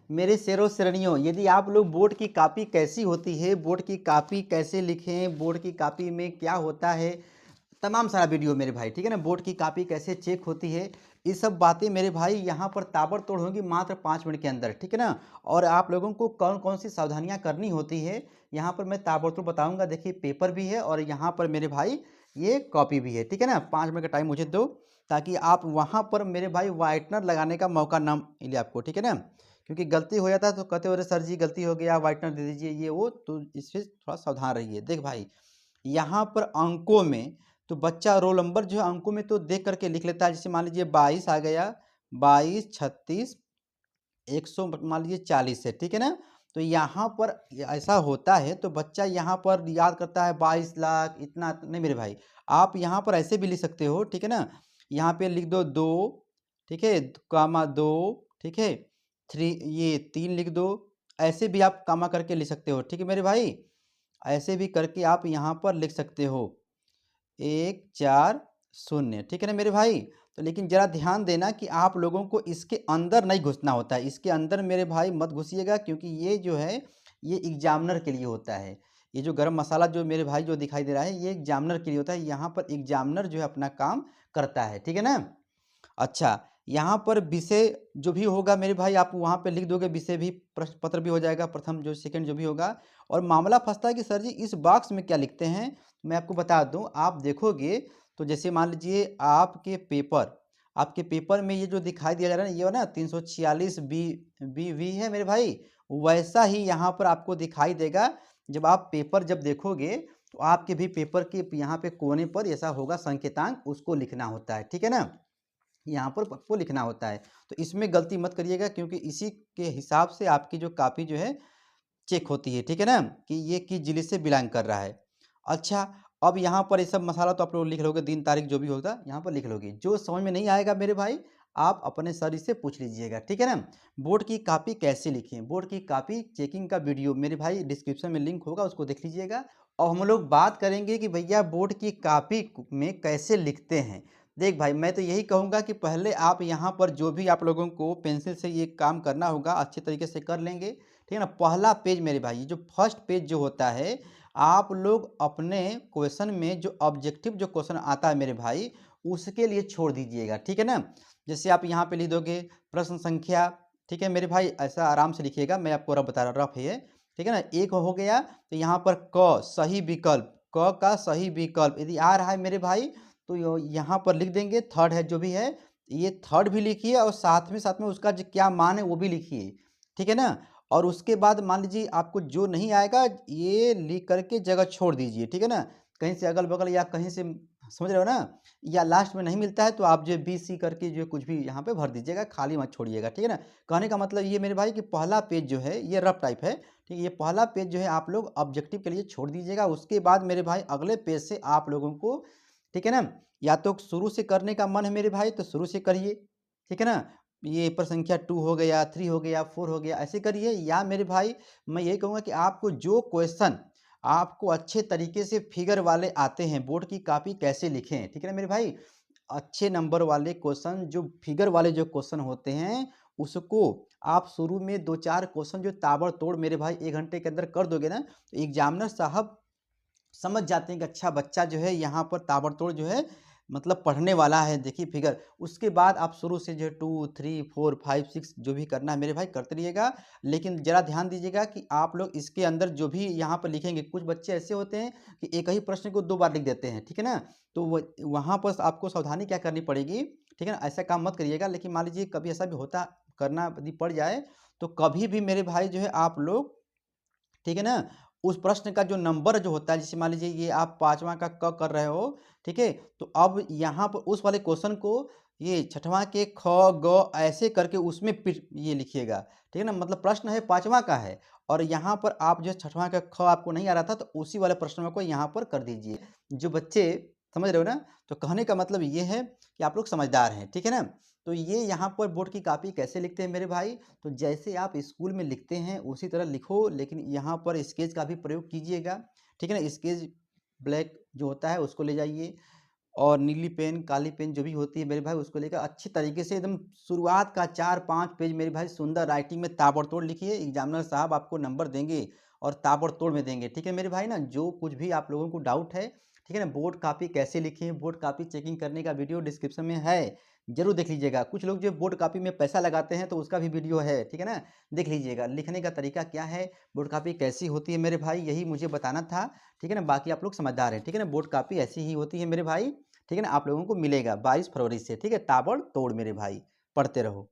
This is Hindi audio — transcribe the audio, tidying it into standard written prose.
मेरे शेरों शेरनियों, यदि आप लोग बोर्ड की कॉपी कैसी होती है, बोर्ड की कॉपी कैसे लिखें, बोर्ड की कॉपी में क्या होता है, तमाम सारा वीडियो मेरे भाई, ठीक है ना। बोर्ड की कॉपी कैसे चेक होती है, ये सब बातें मेरे भाई यहाँ पर ताबड़तोड़ होंगी मात्र 5 मिनट के अंदर, ठीक है ना। और आप लोगों को कौन कौन सी सावधानियाँ करनी होती है यहाँ पर मैं ताबड़तोड़ बताऊँगा। देखिए पेपर भी है और यहाँ पर मेरे भाई ये कॉपी भी है, ठीक है ना। 5 मिनट का टाइम मुझे दो ताकि आप वहाँ पर मेरे भाई वाइटनर लगाने का मौका ना मिले आपको, ठीक है ना। क्योंकि गलती हो जाता है तो कहते हो अरे सर जी गलती हो गया, वाइटनर दे दीजिए ये वो, तो इससे थोड़ा सावधान रहिए। देख भाई यहाँ पर अंकों में तो बच्चा रोल नंबर जो है अंकों में तो देख करके लिख लेता है। जैसे मान लीजिए 22 आ गया, 22, 36, 100 मान लीजिए 40 है, ठीक है ना। तो यहाँ पर ऐसा होता है तो बच्चा यहाँ पर याद करता है 22 लाख इतना नहीं मेरे भाई। आप यहाँ पर ऐसे भी लिख सकते हो, ठीक है ना। यहाँ पे लिख दो 2, ठीक है, कामा 2, ठीक है, 3, ये 3 लिख दो। ऐसे भी आप कामा करके लिख सकते हो, ठीक है मेरे भाई। ऐसे भी करके आप यहाँ पर लिख सकते हो 140, ठीक है ना मेरे भाई। तो लेकिन ज़रा ध्यान देना कि आप लोगों को इसके अंदर नहीं घुसना होता है। इसके अंदर मेरे भाई मत घुसिएगा क्योंकि ये जो है ये एग्जामिनर के लिए होता है। ये जो गरम मसाला जो मेरे भाई जो दिखाई दे रहा है ये एग्जामिनर के लिए होता है। यहाँ पर एग्जामिनर जो है अपना काम करता है, ठीक है ना। अच्छा, यहाँ पर विषय जो भी होगा मेरे भाई आप वहाँ पे लिख दोगे, विषय भी प्रश्न पत्र भी हो जाएगा, प्रथम जो सेकंड जो भी होगा। और मामला फँसता है कि सर जी इस बॉक्स में क्या लिखते हैं? मैं आपको बता दूँ, आप देखोगे तो जैसे मान लीजिए आपके पेपर में ये जो दिखाई दिया जा रहा है ना, ये ना 346 बी वी है मेरे भाई, वैसा ही यहाँ पर आपको दिखाई देगा। जब आप पेपर जब देखोगे तो आपके भी पेपर के यहाँ पे कोने पर ऐसा होगा संकेतांक, उसको लिखना होता है, ठीक है ना। यहाँ पर आपको लिखना होता है। तो इसमें गलती मत करिएगा क्योंकि इसी के हिसाब से आपकी जो कॉपी जो है चेक होती है, ठीक है ना, कि ये किस ज़िले से बिलॉन्ग कर रहा है। अच्छा, अब यहाँ पर ये सब मसाला तो आप लोग लिख लोगे, दिन तारीख जो भी होगा यहाँ पर लिख लोगे। जो समझ में नहीं आएगा मेरे भाई आप अपने सर से पूछ लीजिएगा, ठीक है ना। बोर्ड की कॉपी कैसे लिखें, बोर्ड की कॉपी चेकिंग का वीडियो मेरे भाई डिस्क्रिप्शन में लिंक होगा, उसको देख लीजिएगा। और हम लोग बात करेंगे कि भैया बोर्ड की कॉपी में कैसे लिखते हैं। देख भाई मैं तो यही कहूँगा कि पहले आप यहाँ पर जो भी आप लोगों को पेंसिल से ये काम करना होगा अच्छे तरीके से कर लेंगे, ठीक है ना। पहला पेज मेरे भाई ये जो फर्स्ट पेज जो होता है आप लोग अपने क्वेश्चन में जो ऑब्जेक्टिव जो क्वेश्चन आता है मेरे भाई उसके लिए छोड़ दीजिएगा, ठीक है ना। जैसे आप यहाँ पे लिख दोगे प्रश्न संख्या, ठीक है मेरे भाई, ऐसा आराम से लिखिएगा, मैं आपको रफ बता रहा रफ है, ठीक है ना। एक हो गया तो यहाँ पर क सही विकल्प, क का सही विकल्प यदि आ रहा है मेरे भाई तो यहाँ पर लिख देंगे। थर्ड है जो भी है ये थर्ड भी लिखिए और साथ में उसका जो क्या मान है वो भी लिखिए, ठीक है ना। और उसके बाद मान लीजिए आपको जो नहीं आएगा ये लिख करके जगह छोड़ दीजिए, ठीक है ना। कहीं से अगल-बगल या कहीं से समझ रहे हो ना? या लास्ट में नहीं मिलता है तो आप जो बी, सी करके जो कुछ भी यहाँ पे भर दीजिएगा, खाली मत छोड़िएगा, ठीक है ना। कहने का मतलब ये मेरे भाई कि पहला पेज जो है ये रफ टाइप है, ठीक है। ये पहला पेज जो है आप लोग ऑब्जेक्टिव के लिए छोड़ दीजिएगा। उसके बाद मेरे भाई अगले पेज से आप लोगों को, ठीक है ना, या तो शुरू से करने का मन है मेरे भाई तो शुरू से करिए, ठीक है ना। ये पर संख्या 2 हो गया, 3 हो गया, 4 हो गया, ऐसे करिए। या मेरे भाई मैं यही कहूँगा कि आपको जो क्वेश्चन आपको अच्छे तरीके से फिगर वाले आते हैं, बोर्ड की कॉपी कैसे लिखें, ठीक है ना मेरे भाई। अच्छे नंबर वाले क्वेश्चन जो फिगर वाले जो क्वेश्चन होते हैं उसको आप शुरू में 2-4 क्वेश्चन जो ताबड़तोड़ मेरे भाई 1 घंटे के अंदर कर दोगे ना तो एग्जामिनर साहब समझ जाते हैं कि अच्छा बच्चा जो है यहाँ पर ताबड़तोड़ जो है मतलब पढ़ने वाला है, देखिए फिगर। उसके बाद आप शुरू से जो है 2, 3, 4, 5, 6 जो भी करना है मेरे भाई करते रहिएगा। लेकिन ज़रा ध्यान दीजिएगा कि आप लोग इसके अंदर जो भी यहाँ पर लिखेंगे, कुछ बच्चे ऐसे होते हैं कि एक ही प्रश्न को 2 बार लिख देते हैं, ठीक है ना। तो वहाँ पर आपको सावधानी क्या करनी पड़ेगी, ठीक है ना। ऐसा काम मत करिएगा। लेकिन मान लीजिए कभी ऐसा भी होता करना यदि पड़ जाए तो कभी भी मेरे भाई जो है आप लोग, ठीक है ना, उस प्रश्न का जो नंबर जो होता है जैसे मान लीजिए ये आप 5वां का क कर रहे हो, ठीक है, तो अब यहाँ पर उस वाले क्वेश्चन को ये 6वां के ख ग ऐसे करके उसमें ये लिखिएगा, ठीक है ना। मतलब प्रश्न है 5वां का है और यहाँ पर आप जो 6वां का ख आपको नहीं आ रहा था तो उसी वाले प्रश्न को यहाँ पर कर दीजिए। जो बच्चे समझ रहे हो ना, तो कहने का मतलब ये है कि आप लोग समझदार हैं, ठीक है ना। तो ये यहाँ पर बोर्ड की कॉपी कैसे लिखते हैं मेरे भाई, तो जैसे आप स्कूल में लिखते हैं उसी तरह लिखो, लेकिन यहाँ पर स्केच का भी प्रयोग कीजिएगा, ठीक है ना। स्केच ब्लैक जो होता है उसको ले जाइए और नीली पेन, काली पेन जो भी होती है मेरे भाई उसको लेकर अच्छी तरीके से एकदम शुरुआत का 4-5 पेज मेरे भाई सुंदर राइटिंग में ताबड़तोड़ लिखिए, एग्ज़ामिनर साहब आपको नंबर देंगे और ताबड़तोड़ में देंगे, ठीक है मेरे भाई ना? जो कुछ भी आप लोगों को डाउट है, ठीक है ना? बोर्ड कॉपी कैसे लिखें, बोर्ड कॉपी चेकिंग करने का वीडियो डिस्क्रिप्शन में है, ज़रूर देख लीजिएगा। कुछ लोग जो बोर्ड कॉपी में पैसा लगाते हैं तो उसका भी वीडियो है, ठीक है ना? देख लीजिएगा, लिखने का तरीका क्या है, बोर्ड कॉपी कैसी होती है मेरे भाई, यही मुझे बताना था, ठीक है ना? बाकी आप लोग समझदार हैं, ठीक है ना? बोर्ड कॉपी ऐसी ही होती है मेरे भाई, ठीक है ना? आप लोगों को मिलेगा 22 फरवरी से, ठीक है? ताबड़तोड़ मेरे भाई, पढ़ते रहो।